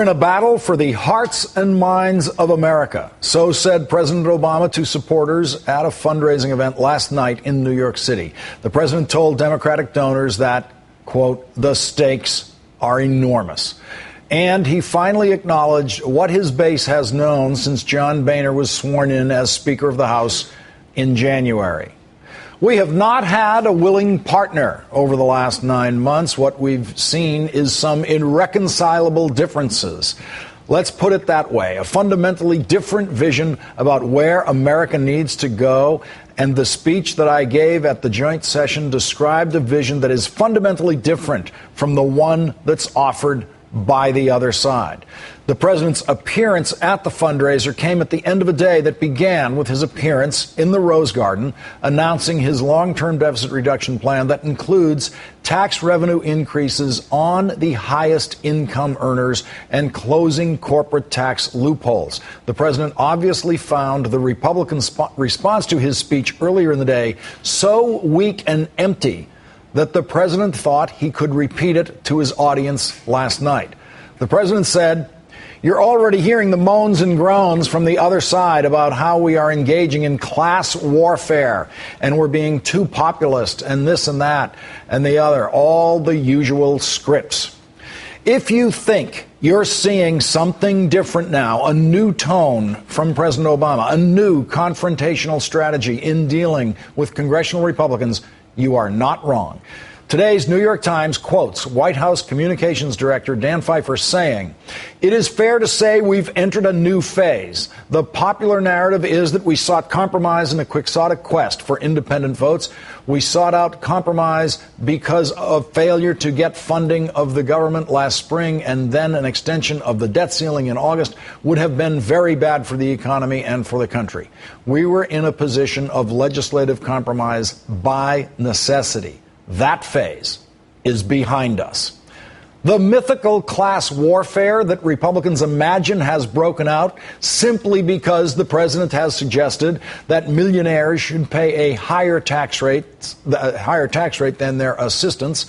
in a battle for the hearts and minds of America. So said President Obama to supporters at a fundraising event last night in New York City. The president told Democratic donors that, quote, the stakes are enormous. And he finally acknowledged what his base has known since John Boehner was sworn in as Speaker of the House in January. We have not had a willing partner over the last 9 months. What we've seen is some irreconcilable differences. Let's put it that way. A fundamentally different vision about where America needs to go. And the speech that I gave at the joint session described a vision that is fundamentally different from the one that's offered by the other side. The president's appearance at the fundraiser came at the end of a day that began with his appearance in the Rose Garden, announcing his long-term deficit reduction plan that includes tax revenue increases on the highest income earners and closing corporate tax loopholes. The president obviously found the Republican response to his speech earlier in the day so weak and empty that the president thought he could repeat it to his audience last night. The president said, "You're already hearing the moans and groans from the other side about how we are engaging in class warfare and we're being too populist and this and that and the other, all the usual scripts. If you think you're seeing something different now, a new tone from President Obama, a new confrontational strategy in dealing with congressional Republicans, you are not wrong." Today's New York Times quotes White House Communications Director Dan Pfeiffer saying, "It is fair to say we've entered a new phase. The popular narrative is that we sought compromise in a quixotic quest for independent votes. We sought out compromise because of failure to get funding of the government last spring, and then an extension of the debt ceiling in August would have been very bad for the economy and for the country. We were in a position of legislative compromise by necessity. That phase is behind us." The mythical class warfare that Republicans imagine has broken out simply because the president has suggested that millionaires should pay a higher tax rate than their assistants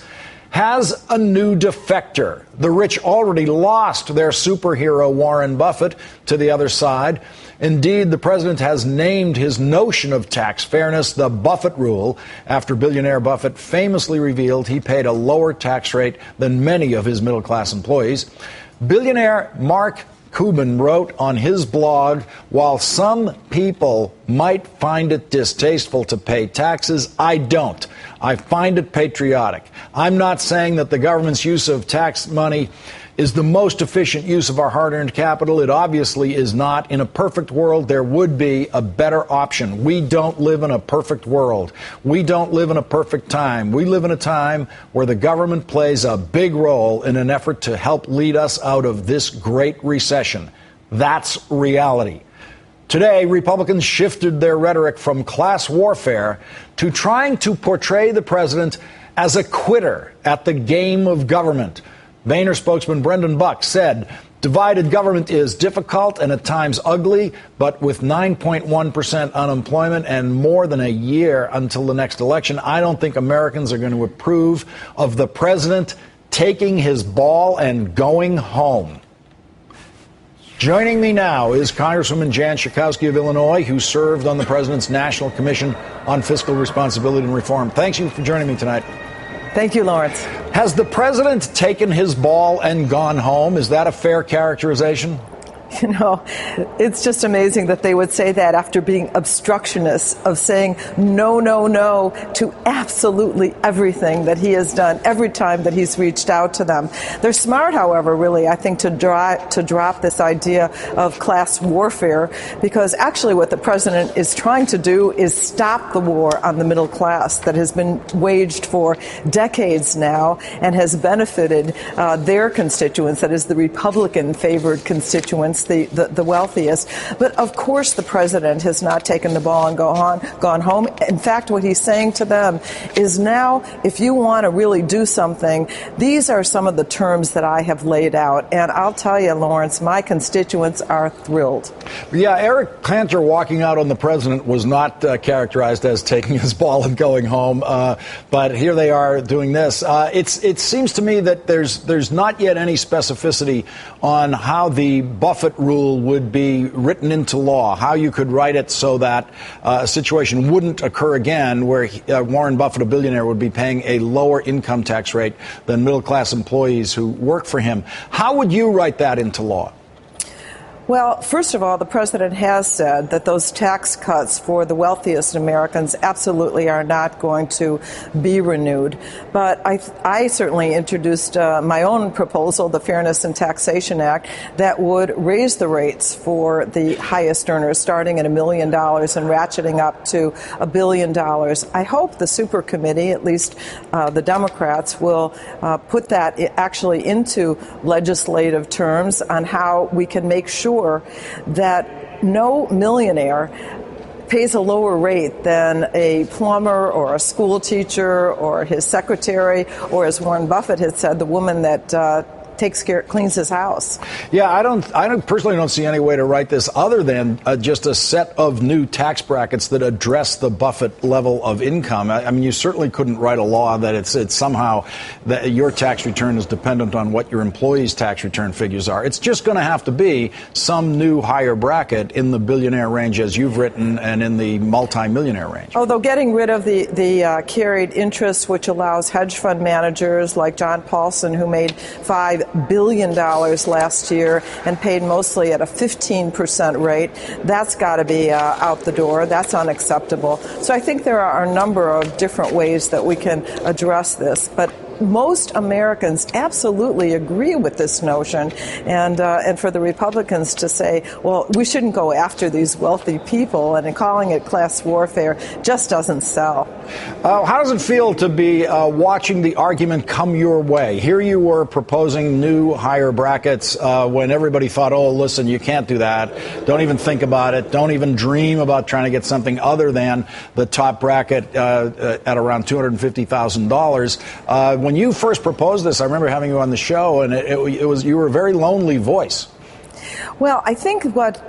has a new defector. The rich already lost their superhero Warren Buffett to the other side. Indeed, the president has named his notion of tax fairness the Buffett rule after billionaire Buffett famously revealed he paid a lower tax rate than many of his middle-class employees. Billionaire Mark Cuban wrote on his blog, "While some people might find it distasteful to pay taxes, I don't. I find it patriotic. I'm not saying that the government's use of tax money is the most efficient use of our hard-earned capital. It obviously is not. In a perfect world, there would be a better option. We don't live in a perfect world. We don't live in a perfect time. We live in a time where the government plays a big role in an effort to help lead us out of this great recession. That's reality." Today, Republicans shifted their rhetoric from class warfare to trying to portray the president as a quitter at the game of government. Boehner spokesman Brendan Buck said, "Divided government is difficult and at times ugly, but with 9.1% unemployment and more than a year until the next election, I don't think Americans are going to approve of the president taking his ball and going home." Joining me now is Congresswoman Jan Schakowsky of Illinois, who served on the president's National Commission on Fiscal Responsibility and Reform. Thanks you for joining me tonight. Thank you, Lawrence. Has the president taken his ball and gone home? Is that a fair characterization? You know, it's just amazing that they would say that after being obstructionists of saying no, no, no to absolutely everything that he has done every time that he's reached out to them. They're smart, however, really, I think, to drop this idea of class warfare, because actually what the president is trying to do is stop the war on the middle class that has been waged for decades now and has benefited their constituents, that is the Republican-favored constituents, against the wealthiest. But of course, the president has not taken the ball and gone home. In fact, what he's saying to them is now, if you want to really do something, these are some of the terms that I have laid out. And I'll tell you, Lawrence, my constituents are thrilled. Yeah, Eric Cantor walking out on the president was not characterized as taking his ball and going home. But here they are doing this. It seems to me that there's not yet any specificity on how the Buffett rule would be written into law, how you could write it so that a situation wouldn't occur again where Warren Buffett, a billionaire, would be paying a lower income tax rate than middle-class employees who work for him. How would you write that into law? Well, first of all, the president has said that those tax cuts for the wealthiest Americans absolutely are not going to be renewed. But I certainly introduced my own proposal, the Fairness in Taxation Act, that would raise the rates for the highest earners, starting at $1 million and ratcheting up to $1 billion. I hope the super committee, at least the Democrats, will put that actually into legislative terms on how we can make sure that no millionaire pays a lower rate than a plumber or a school teacher or his secretary, or as Warren Buffett has said, the woman that cleans his house. Yeah, I personally don't see any way to write this other than just a set of new tax brackets that address the Buffett level of income. I mean, you certainly couldn't write a law that it's somehow that your tax return is dependent on what your employees' tax return figures are. It's just going to have to be some new higher bracket in the billionaire range, as you've written, and in the multimillionaire range. Although getting rid of the carried interest, which allows hedge fund managers like John Paulson, who made $5 billion last year and paid mostly at a 15% rate, that's got to be out the door. That's unacceptable. So I think there are a number of different ways that we can address this. But most Americans absolutely agree with this notion, and for the Republicans to say, well, we shouldn't go after these wealthy people, and calling it class warfare just doesn't sell. How does it feel to be watching the argument come your way? Here you were proposing new higher brackets when everybody thought, oh, listen, you can't do that. Don't even think about it. Don't even dream about trying to get something other than the top bracket at around $250,000. When you first proposed this, I remember having you on the show, and you were a very lonely voice. Well, I think what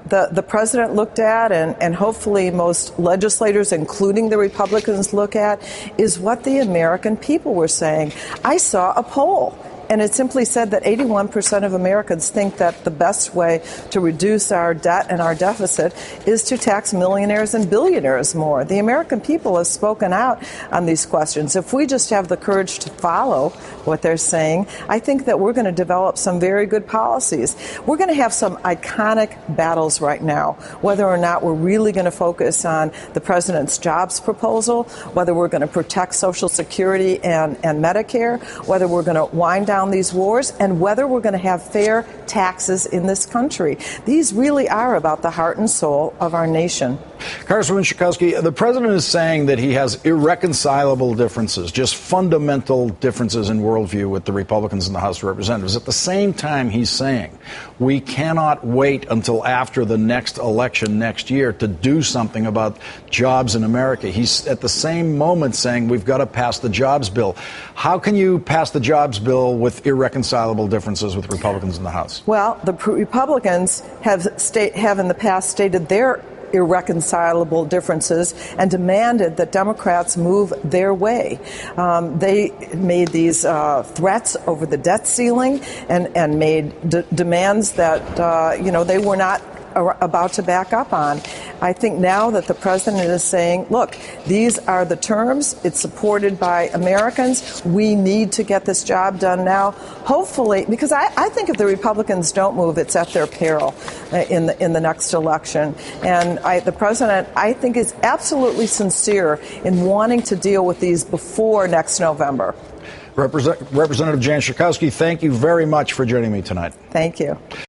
the president looked at, and hopefully most legislators, including the Republicans, look at, is what the American people were saying. I saw a poll, and it simply said that 81% of Americans think that the best way to reduce our debt and our deficit is to tax millionaires and billionaires more. The American people have spoken out on these questions. If we just have the courage to follow what they're saying, I think that we're going to develop some very good policies. We're going to have some iconic battles right now, whether or not we're really going to focus on the president's jobs proposal, whether we're going to protect Social Security and Medicare, whether we're going to wind down these wars, and whether we're going to have fair taxes in this country. These really are about the heart and soul of our nation. Congresswoman Schakowsky, the president is saying that he has irreconcilable differences, just fundamental differences in worldview with the Republicans in the House of Representatives. At the same time, he's saying we cannot wait until after the next election next year to do something about jobs in America. He's at the same moment saying we've got to pass the jobs bill. How can you pass the jobs bill with irreconcilable differences with Republicans in the House? Well, the Republicans have in the past stated their irreconcilable differences and demanded that Democrats move their way. They made these threats over the debt ceiling and made demands that they were not about to back up on. I think now that the president is saying, look, these are the terms, it's supported by Americans, we need to get this job done now, hopefully, because I think if the Republicans don't move, it's at their peril in the next election. And the president, I think, is absolutely sincere in wanting to deal with these before next November. Representative Jan Schakowsky, thank you very much for joining me tonight. Thank you.